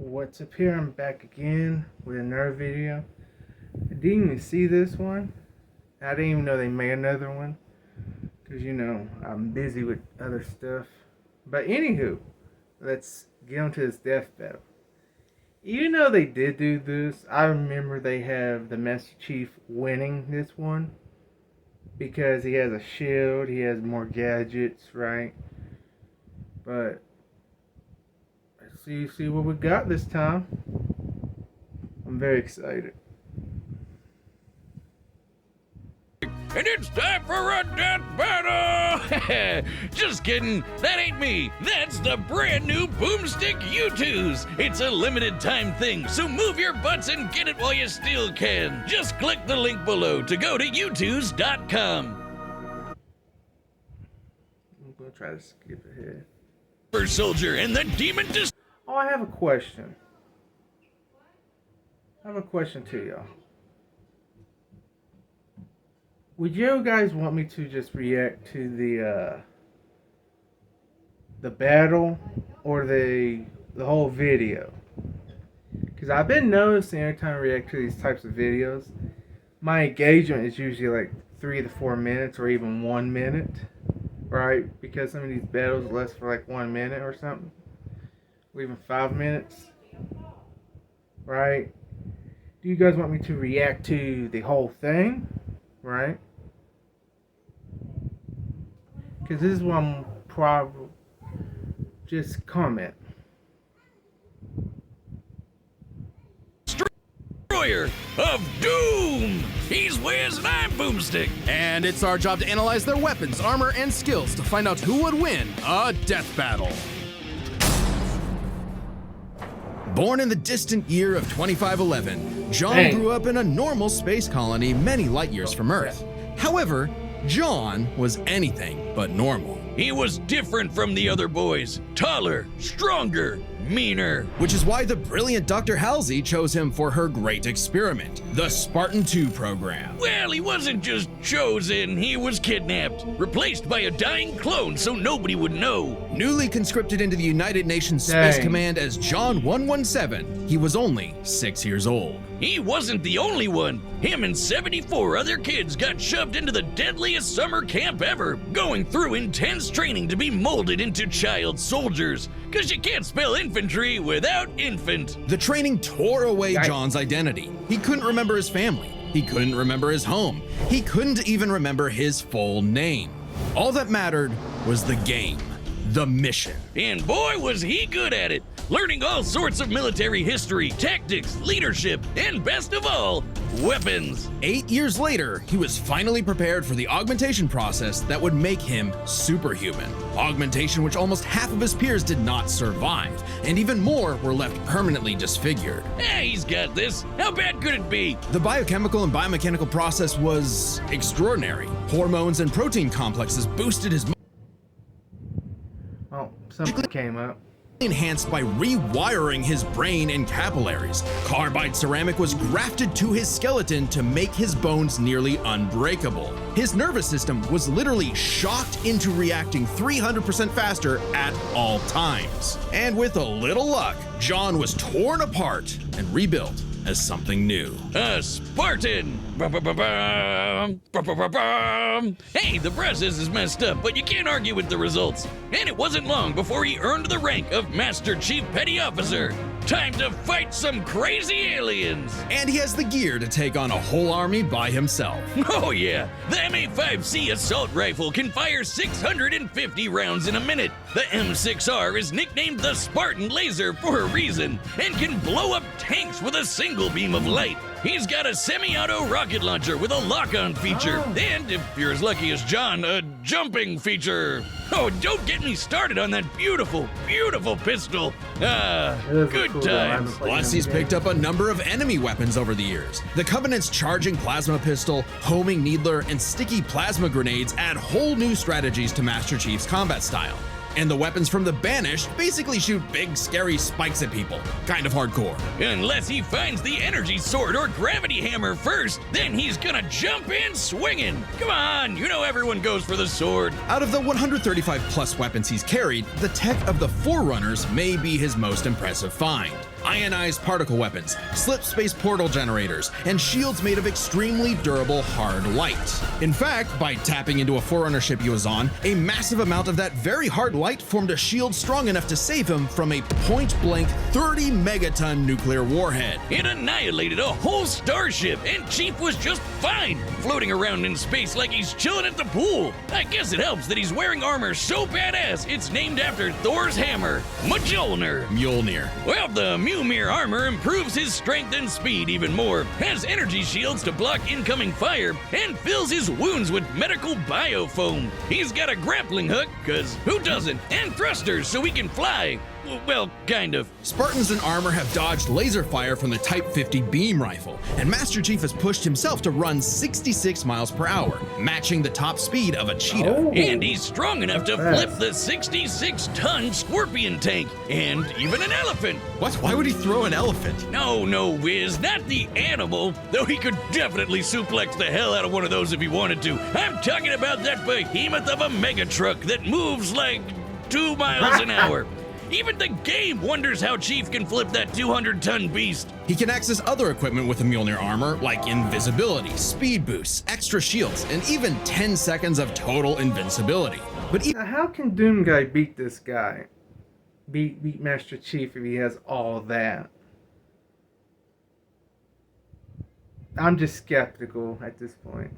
What's up here? I'm back again with another video. I didn't even see this one. I didn't even know they made another one. Because, you know, I'm busy with other stuff. But anywho, let's get on to this death battle. Even though they did do this, I remember they have the Master Chief winning this one. Because he has a shield, he has more gadgets, right? But let's see what we got this time. I'm very excited. And it's time for a death battle! Just kidding, that ain't me. That's the brand new Boomstick U2s. It's a limited time thing, so move your butts and get it while you still can. Just click the link below to go to U2s.com. I'm gonna try to skip ahead. Super Soldier and the Demon Oh, I have a question. I have a question to y'all. Would you guys want me to just react to the battle or the whole video? Because I've been noticing every time I react to these types of videos, my engagement is usually like 3 to 4 minutes or even 1 minute, right? Because some of these battles last for like 1 minute or something, or even 5 minutes, right? Do you guys want me to react to the whole thing, right? Because this is what I'm probably just comment. Destroyer of Doom! He's Wiz and I'm Boomstick. And it's our job to analyze their weapons, armor, and skills to find out who would win a death battle. Born in the distant year of 2511, John grew up in a normal space colony many light years from Earth. However, John was anything but normal. He was different from the other boys. Taller, stronger, meaner. Which is why the brilliant Dr. Halsey chose him for her great experiment, the Spartan 2 program. Well, he wasn't just chosen, he was kidnapped. Replaced by a dying clone so nobody would know. Newly conscripted into the United Nations Space Command as John 117, he was only 6 years old. He wasn't the only one. Him and 74 other kids got shoved into the deadliest summer camp ever, going through intense training to be molded into child soldiers. Cause you can't spell infantry without infant. The training tore away John's identity. He couldn't remember his family. He couldn't remember his home. He couldn't even remember his full name. All that mattered was the game, the mission. And boy, was he good at it. Learning all sorts of military history, tactics, leadership, and best of all, weapons. 8 years later, he was finally prepared for the augmentation process that would make him superhuman. Augmentation which almost half of his peers did not survive, and even more were left permanently disfigured. He's got this. How bad could it be? The biochemical and biomechanical process was extraordinary. Hormones and protein complexes boosted his Oh, something came up. Enhanced by rewiring his brain and capillaries. Carbide ceramic was grafted to his skeleton to make his bones nearly unbreakable. His nervous system was literally shocked into reacting 300% faster at all times. And with a little luck, John was torn apart and rebuilt as something new. A Spartan! Hey, the process is messed up, but you can't argue with the results. And it wasn't long before he earned the rank of Master Chief Petty Officer. Time to fight some crazy aliens! And he has the gear to take on a whole army by himself. Oh yeah, the M85C assault rifle can fire 650 rounds in a minute. The M6R is nicknamed the Spartan Laser for a reason, and can blow up tanks with a single beam of light. He's got a semi-auto rocket launcher with a lock-on feature, and if you're as lucky as John, a jumping feature. Oh, don't get me started on that beautiful, beautiful pistol. Good times. Plus, he's picked up a number of enemy weapons over the years. The Covenant's charging plasma pistol, homing needler, and sticky plasma grenades add whole new strategies to Master Chief's combat style. And the weapons from the Banished basically shoot big, scary spikes at people. Kind of hardcore. Unless he finds the energy sword or gravity hammer first, then he's gonna jump in swinging. Come on, you know everyone goes for the sword. Out of the 135 plus weapons he's carried, the tech of the Forerunners may be his most impressive find. ionized particle weapons, slip space portal generators, and shields made of extremely durable hard light. In fact, by tapping into a Forerunner ship he was on, a massive amount of that very hard light formed a shield strong enough to save him from a point-blank 30 megaton nuclear warhead. It annihilated a whole starship, and Chief was just fine, floating around in space like he's chilling at the pool. I guess it helps that he's wearing armor so badass it's named after Thor's hammer, Mjolnir. Mjolnir. Well, the Mjolnir armor improves his strength and speed even more, has energy shields to block incoming fire, and fills his wounds with medical biofoam. He's got a grappling hook, cause who doesn't, and thrusters so he can fly. Well, kind of. Spartans in armor have dodged laser fire from the Type 50 beam rifle, and Master Chief has pushed himself to run 66 miles per hour, matching the top speed of a cheetah. Oh. And he's strong enough to flip the 66-ton Scorpion tank, and even an elephant. What? Why would he throw an elephant? No, Wiz, not the animal, though he could definitely suplex the hell out of one of those if he wanted to. I'm talking about that behemoth of a mega truck that moves like 2 miles an hour. Even the game wonders how Chief can flip that 200-ton beast. He can access other equipment with the Mjolnir armor, like invisibility, speed boosts, extra shields, and even 10 seconds of total invincibility. But Now, how can Doomguy beat this guy? Beat Master Chief if he has all that? I'm just skeptical at this point.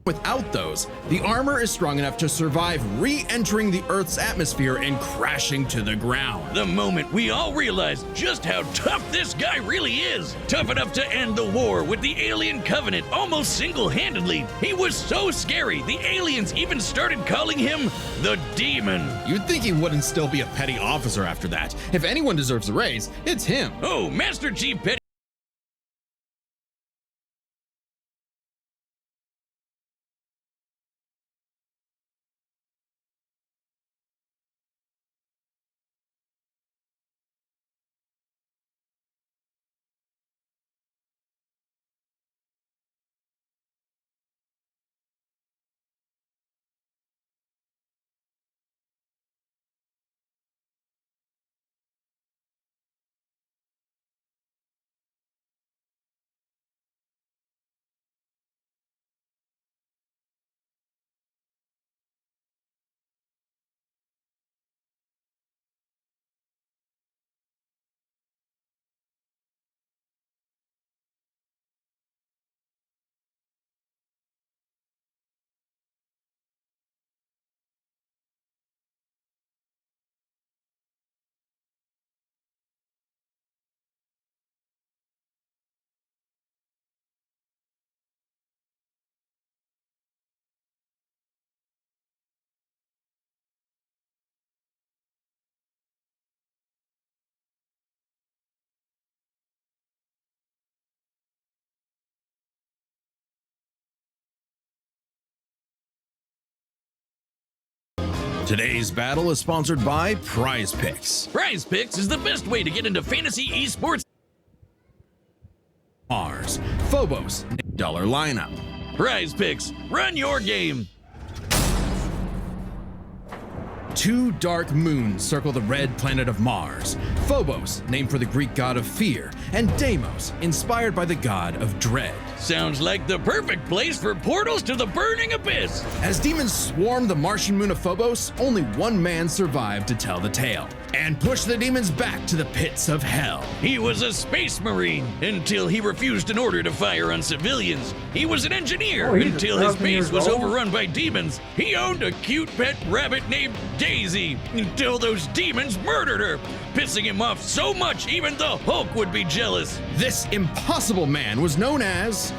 without those, the armor is strong enough to survive re-entering the Earth's atmosphere and crashing to the ground. The moment we all realized just how tough this guy really is. Tough enough to end the war with the Alien Covenant almost single-handedly. He was so scary, the aliens even started calling him the Demon. You'd think he wouldn't still be a petty officer after that. If anyone deserves a raise, it's him. Oh, Master Chief Petty. Today's battle is sponsored by Prize Picks. Prize Picks is the best way to get into fantasy esports. Mars, Phobos, dollar lineup. Prize Picks, run your game. 2 dark moons circle the red planet of Mars. Phobos, named for the Greek god of fear, and Deimos, inspired by the god of dread. Sounds like the perfect place for portals to the burning abyss. As demons swarm the Martian moon of Phobos, only one man survived to tell the tale and push the demons back to the pits of hell. He was a space marine until he refused an order to fire on civilians. He was an engineer he's until his 1,000 base years was old. overrun by demons. He owned a cute pet rabbit named Daisy until those demons murdered her, pissing him off so much even the Hulk would be jealous. This impossible man was known as,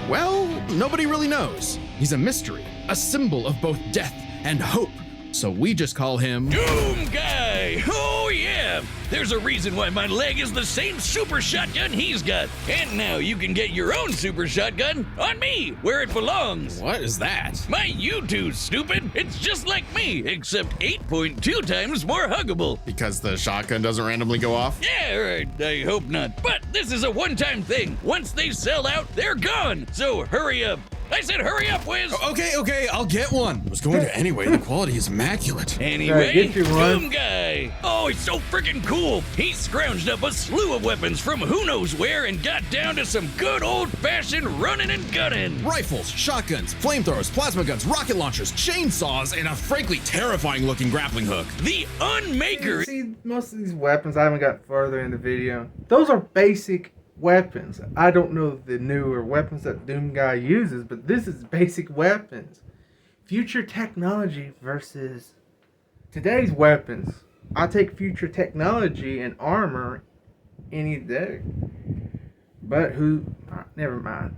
well, nobody really knows. He's a mystery, a symbol of both death and hope. So we just call him Doom Guy! Oh yeah! There's a reason why my leg is the same super shotgun he's got. And now you can get your own super shotgun on me, where it belongs. What is that? My U2, stupid! It's just like me, except 8.2 times more huggable. Because the shotgun doesn't randomly go off? Yeah, right, I hope not. But this is a one-time thing. Once they sell out, they're gone. So hurry up. I said hurry up, Wiz! Okay, I'll get one. I was going to anyway, the quality is immaculate. Anyway, get you one. Doom Guy. Oh, he's so freaking cool. He scrounged up a slew of weapons from who knows where and got down to some good old-fashioned running and gunning. Rifles, shotguns, flamethrowers, plasma guns, rocket launchers, chainsaws, and a frankly terrifying-looking grappling hook. The Unmaker. See, most of these weapons, I haven't got further in the video. Those are basic weapons. I don't know the newer weapons that Doom Guy uses, but this is basic weapons. Future technology versus today's weapons. I take future technology and armor any day. But never mind.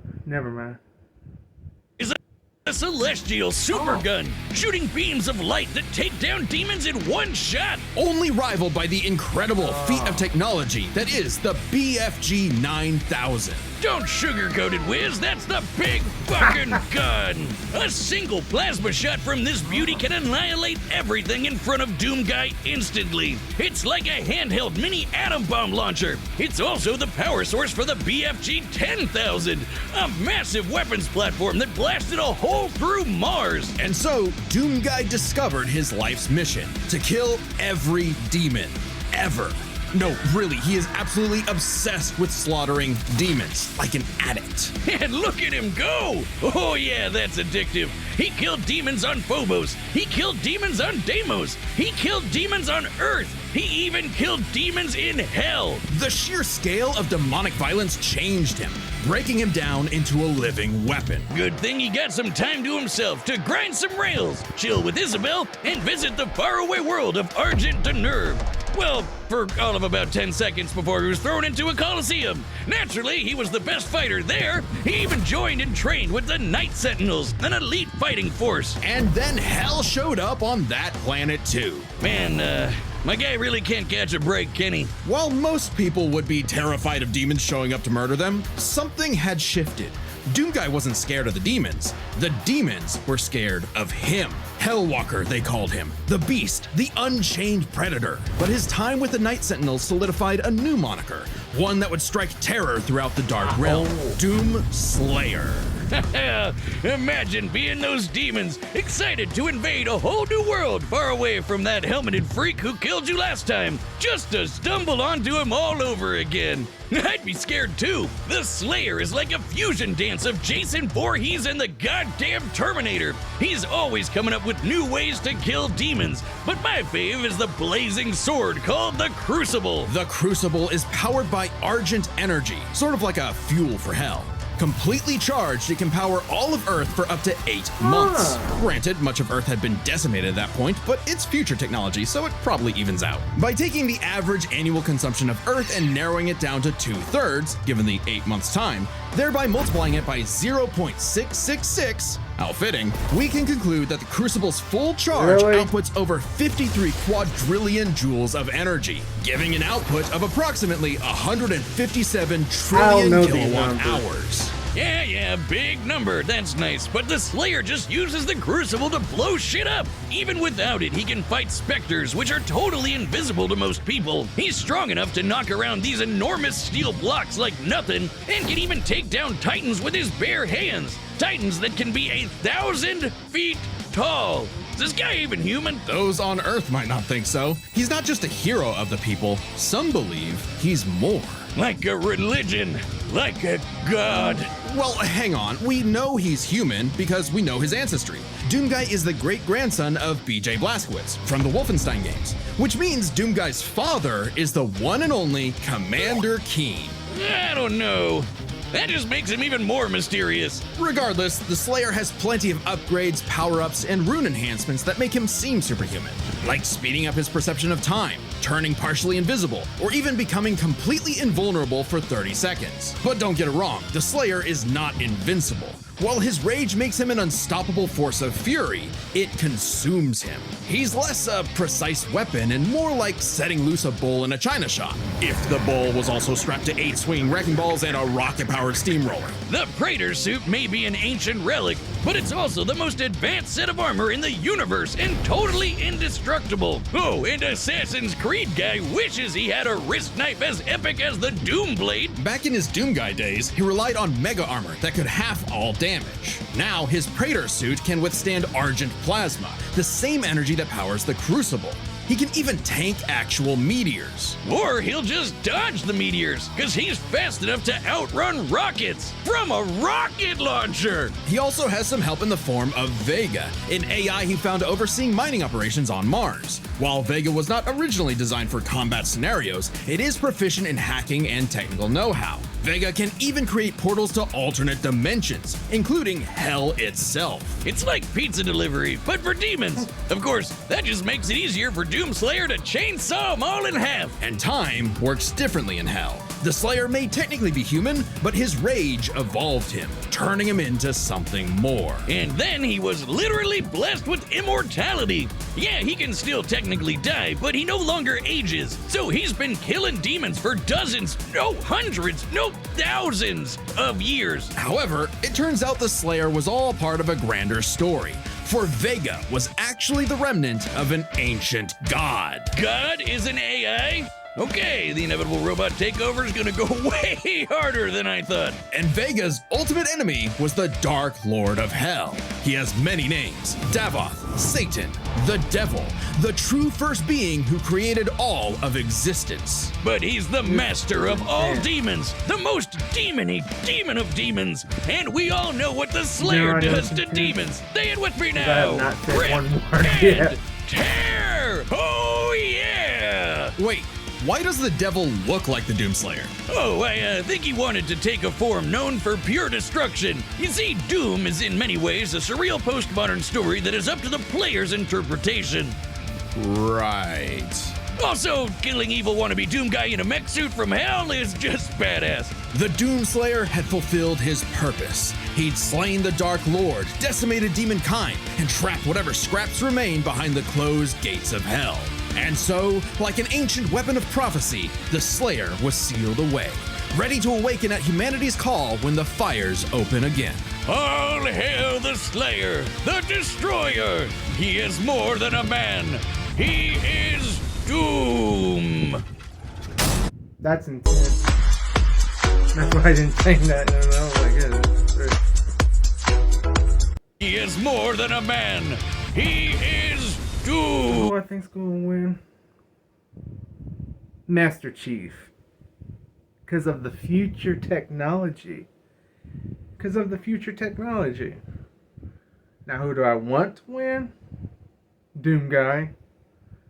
A celestial supergun, shooting beams of light that take down demons in one shot. Only rivaled by the incredible feat of technology that is the BFG 9000. Don't sugarcoat it, Wiz. That's the big fucking gun. A single plasma shot from this beauty can annihilate everything in front of Doom Guy instantly. It's like a handheld mini atom bomb launcher. It's also the power source for the BFG 10,000, a massive weapons platform that blasted a hole through Mars. And so, Doom Guy discovered his life's mission, to kill every demon, ever. No, really, he is absolutely obsessed with slaughtering demons, like an addict. And look at him go! Oh yeah, that's addictive. He killed demons on Phobos. He killed demons on Deimos. He killed demons on Earth. He even killed demons in hell. The sheer scale of demonic violence changed him, breaking him down into a living weapon. Good thing he got some time to himself to grind some rails, chill with Isabel, and visit the faraway world of Argent de Nerve. Well, for all of about 10 seconds before he was thrown into a coliseum. Naturally, he was the best fighter there. He even joined and trained with the Night Sentinels, an elite fighting force. And then hell showed up on that planet too. Man, my guy really can't catch a break, can he? While most people would be terrified of demons showing up to murder them, something had shifted. Doom Guy wasn't scared of the demons were scared of him. Hellwalker, they called him. The Beast, the Unchained Predator. But his time with the Night Sentinels solidified a new moniker, one that would strike terror throughout the Dark Realm. Doom Slayer. Imagine being those demons, excited to invade a whole new world far away from that helmeted freak who killed you last time, just to stumble onto him all over again. I'd be scared too. The Slayer is like a fusion dance of Jason Voorhees and the goddamn Terminator. He's always coming up with new ways to kill demons, but my fave is the blazing sword called the Crucible. The Crucible is powered by Argent energy, sort of like a fuel for hell. Completely charged, it can power all of Earth for up to 8 months. Granted, much of Earth had been decimated at that point, but it's future technology, so it probably evens out. By taking the average annual consumption of Earth and narrowing it down to 2/3, given the 8 months time, thereby multiplying it by 0.666, how fitting, we can conclude that the Crucible's full charge outputs over 53 quadrillion joules of energy, giving an output of approximately 157 trillion kilowatt hours. Yeah, big number, that's nice, but the Slayer just uses the Crucible to blow shit up. Even without it, he can fight specters, which are totally invisible to most people. He's strong enough to knock around these enormous steel blocks like nothing, and can even take down titans with his bare hands. Titans that can be 1,000 feet tall. Is this guy even human? Those on Earth might not think so. He's not just a hero of the people, some believe he's more. Like a religion, like a god. Well, hang on. We know he's human because we know his ancestry. Doom Guy is the great-grandson of B.J. Blazkowicz from the Wolfenstein games, which means Doom Guy's father is the one and only Commander Keen. I don't know. That just makes him even more mysterious. Regardless, the Slayer has plenty of upgrades, power-ups, and rune enhancements that make him seem superhuman, like speeding up his perception of time, turning partially invisible, or even becoming completely invulnerable for 30 seconds. But don't get it wrong, the Slayer is not invincible. While his rage makes him an unstoppable force of fury, it consumes him. He's less a precise weapon and more like setting loose a bull in a china shop, if the bull was also strapped to 8 swinging wrecking balls and a rocket-powered steamroller. The Praetor suit may be an ancient relic, but it's also the most advanced set of armor in the universe and totally indestructible. Oh, and Assassin's Creed guy wishes he had a wrist knife as epic as the Doom Blade. Back in his Doom Guy days, he relied on mega armor that could half all damage. Now, his Praetor suit can withstand Argent Plasma, the same energy that powers the Crucible. He can even tank actual meteors. Or he'll just dodge the meteors, because he's fast enough to outrun rockets from a rocket launcher. He also has some help in the form of Vega, an AI he found overseeing mining operations on Mars. While Vega was not originally designed for combat scenarios, it is proficient in hacking and technical know-how. Vega can even create portals to alternate dimensions, including hell itself. It's like pizza delivery, but for demons. Of course, that just makes it easier for Doomslayer to chainsaw them all in half. And time works differently in hell. The Slayer may technically be human, but his rage evolved him, turning him into something more. And then he was literally blessed with immortality. Yeah, he can still technically die, but he no longer ages. So he's been killing demons for dozens, no hundreds, no thousands of years. However, it turns out the Slayer was all part of a grander story. For Vega was actually the remnant of an ancient god. God is an AI? Okay, the inevitable robot takeover is gonna go way harder than I thought. And Vega's ultimate enemy was the Dark Lord of Hell. He has many names: Davoth, Satan, the Devil, the true first being who created all of existence. But he's the master of all demons, the most demon-y demon of demons. And we all know what the Slayer does to demons. Say it with me now. I have not said Rip one word and yet. tear! Oh yeah! Wait, why does the Devil look like the Doomslayer? Oh, I think he wanted to take a form known for pure destruction. You see, Doom is in many ways a surreal postmodern story that is up to the player's interpretation. Right. Also, killing evil wannabe Doom guy in a mech suit from hell is just badass. The Doomslayer had fulfilled his purpose. He'd slain the Dark Lord, decimated demonkind, and trapped whatever scraps remained behind the closed gates of hell. And so, like an ancient weapon of prophecy, the Slayer was sealed away, ready to awaken at humanity's call when the fires open again. All hail the Slayer, the Destroyer. He is more than a man. He is Doom. That's intense. That's why I didn't say that. No, my goodness. He is more than a man. He is Doom. Who I think's gonna win? Master Chief. Because of the future technology. Because of the future technology. Now, who do I want to win? Doom Guy.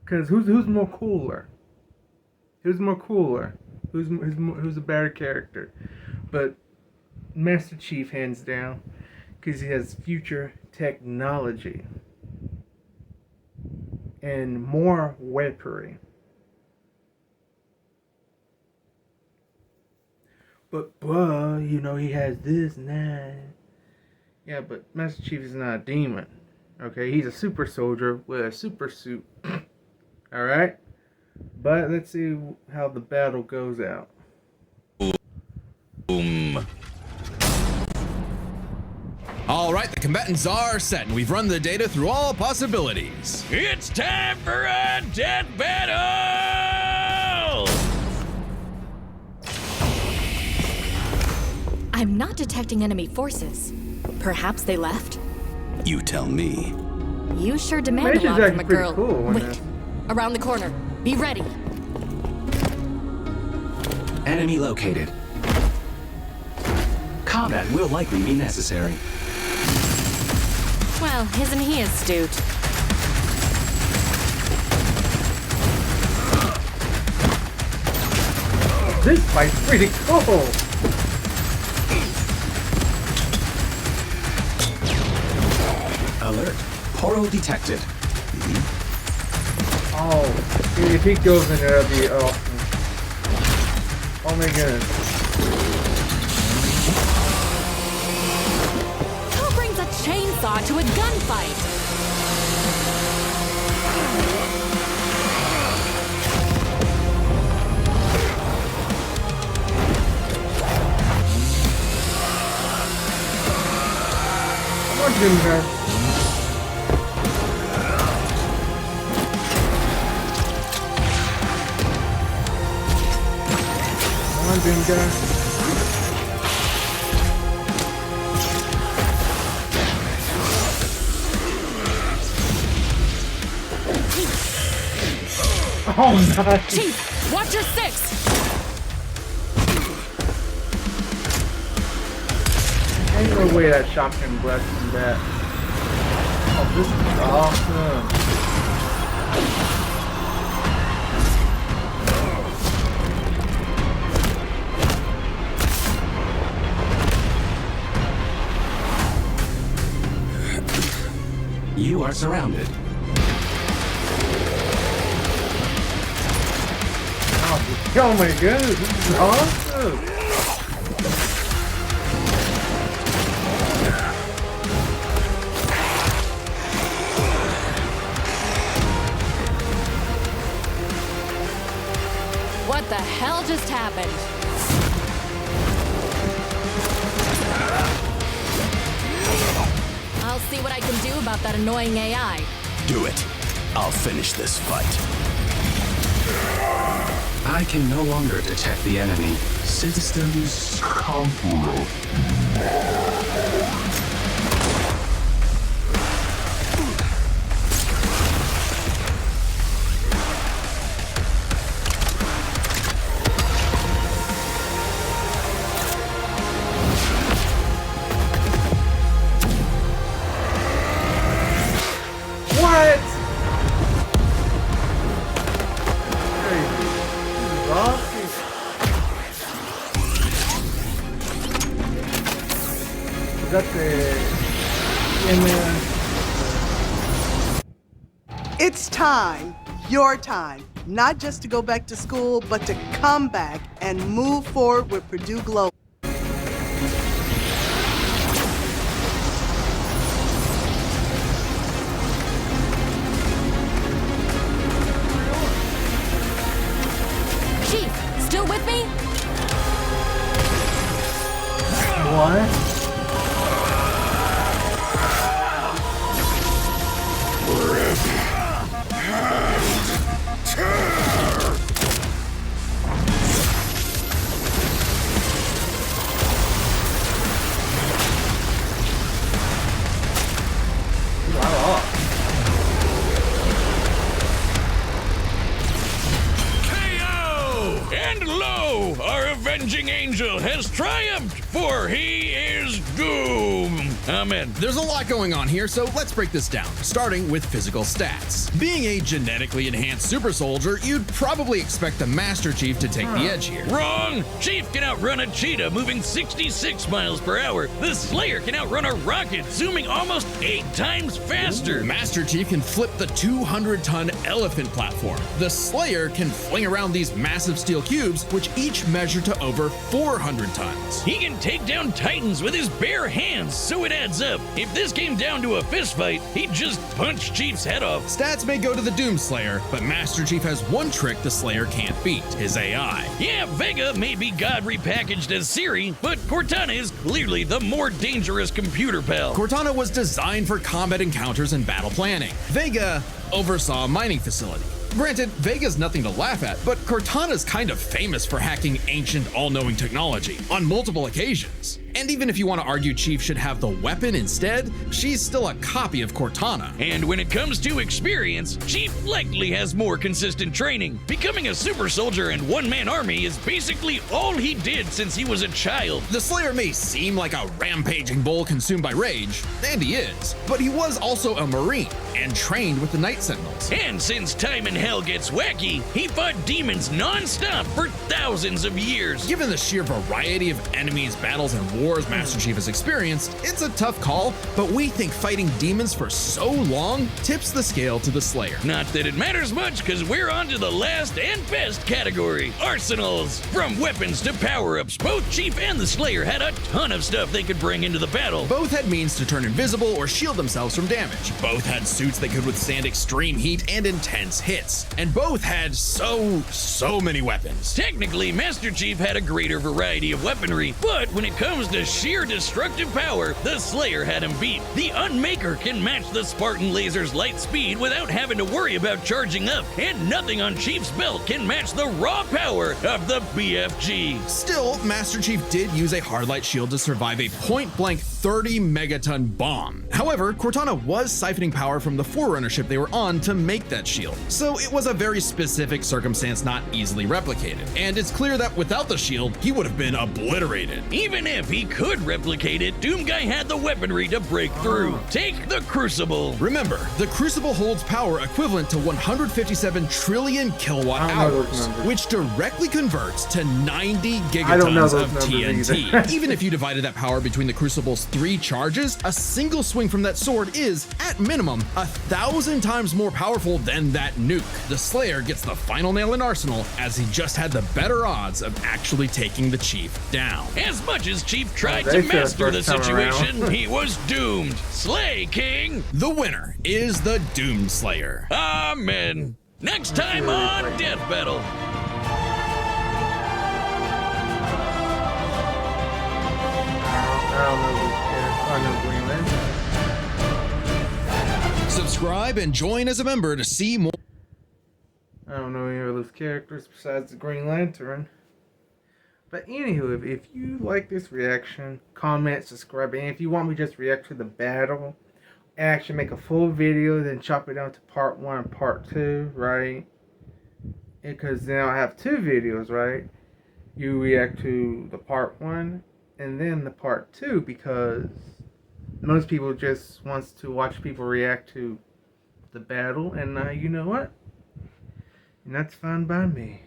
Because who's more cooler? Who's more cooler? Who's a better character? But Master Chief, hands down. Because he has future technology. And more weaponry. But you know, he has this and that. Yeah, but Master Chief is not a demon. Okay, he's a super soldier with a super suit. Alright? But let's see how the battle goes out. Boom. All right, the combatants are set, and we've run the data through all possibilities. It's time for a death battle! I'm not detecting enemy forces. Perhaps they left? You tell me. You sure demand a Major's lot from a actually pretty girl. cool when Wait, around the corner. Be ready. Enemy located. Combat will likely be necessary. Well, isn't he astute? This fight's pretty cool! Alert. Portal detected. Oh, if he goes in there, that'll be awesome. Oh my goodness. Who brings a chainsaw to a gunfight? Doom guy. Come on, Doom guy. Oh, nice. Chief, watch your six! Ain't no way that shotgun blessed him that. Oh, this is awesome. You are surrounded. Oh my god, this is awesome! What the hell just happened? I'll see what I can do about that annoying AI. Do it. I'll finish this fight. I can no longer detect the enemy. Systems compromised. What? Crazy. This is awesome. Is that the It's time, your time, not just to go back to school, but to come back and move forward with Purdue Global. Chief, still with me? what? KO! And lo, our avenging angel has triumphed, for he is Doom. Amen. There's a lot going on here, so let's break this down, starting with physical stats. Being a genetically enhanced super soldier, you'd probably expect the Master Chief to take the edge here. Wrong! Chief can outrun a cheetah moving 66 miles per hour. The Slayer can outrun a rocket zooming almost 8 times faster. Master Chief can flip the 200-ton elephant platform. The Slayer can fling around these massive steel cubes, which each measure to over 400 tons. He can take down titans with his bare hands, so it adds up. If this came down to a fist fight, he'd just punch Chief's head off. Stats may go to the Doom Slayer, but Master Chief has one trick the Slayer can't beat, his AI. Yeah, Vega may be God repackaged as Siri, but Cortana is clearly the more dangerous computer pal. Cortana was designed for combat encounters and battle planning. Vega oversaw a mining facility. Granted, Vega's nothing to laugh at, but Cortana's kind of famous for hacking ancient, all-knowing technology on multiple occasions. And even if you want to argue Chief should have the weapon instead, she's still a copy of Cortana. And when it comes to experience, Chief likely has more consistent training. Becoming a super soldier and one-man army is basically all he did since he was a child. The Slayer may seem like a rampaging bull consumed by rage, and he is, but he was also a Marine and trained with the Night Sentinels. And since time in hell gets wacky, he fought demons non-stop for thousands of years. Given the sheer variety of enemies, battles, and wars Master Chief has experienced, it's a tough call, but we think fighting demons for so long tips the scale to the Slayer. Not that it matters much, because we're on to the last and best category, arsenals. From weapons to power-ups, both Chief and the Slayer had a ton of stuff they could bring into the battle. Both had means to turn invisible or shield themselves from damage. Both had suits that could withstand extreme heat and intense hits. And both had so many weapons. Technically, Master Chief had a greater variety of weaponry, but when it comes used a sheer destructive power, the Slayer had him beat. The Unmaker can match the Spartan Laser's light speed without having to worry about charging up, and nothing on Chief's belt can match the raw power of the BFG. Still, Master Chief did use a hardlight shield to survive a point-blank 30 megaton bomb. However, Cortana was siphoning power from the Forerunner ship they were on to make that shield, so it was a very specific circumstance not easily replicated. And it's clear that without the shield, he would have been obliterated. Even if he could replicate it, Doomguy had the weaponry to break through. Take the Crucible. Remember, the Crucible holds power equivalent to 157 trillion kilowatt I don't know those hours, numbers. which directly converts to 90 I don't know gigatons those of numbers TNT. either. Even if you divided that power between the Crucible's 3 charges, a single swing from that sword is, at minimum, 1,000 times more powerful than that nuke. The Slayer gets the final nail in Arsenal, as he just had the better odds of actually taking the Chief down. As much as Chief tried Oh, to they said master the first time around. situation, he was doomed. Slay, King! The winner is the Doomslayer. Amen. Next time on Death Battle. I don't know who cares. I know Green Lantern. Subscribe and join as a member to see more. I don't know any of those characters besides the Green Lantern. But anywho, if you like this reaction, comment, subscribe, and if you want me to just react to the battle, and actually make a full video, then chop it down to part 1 and part 2, right? Because now I have 2 videos, right? You react to the part 1 and then the part 2, because most people just wants to watch people react to the battle, and you know what? And that's fine by me.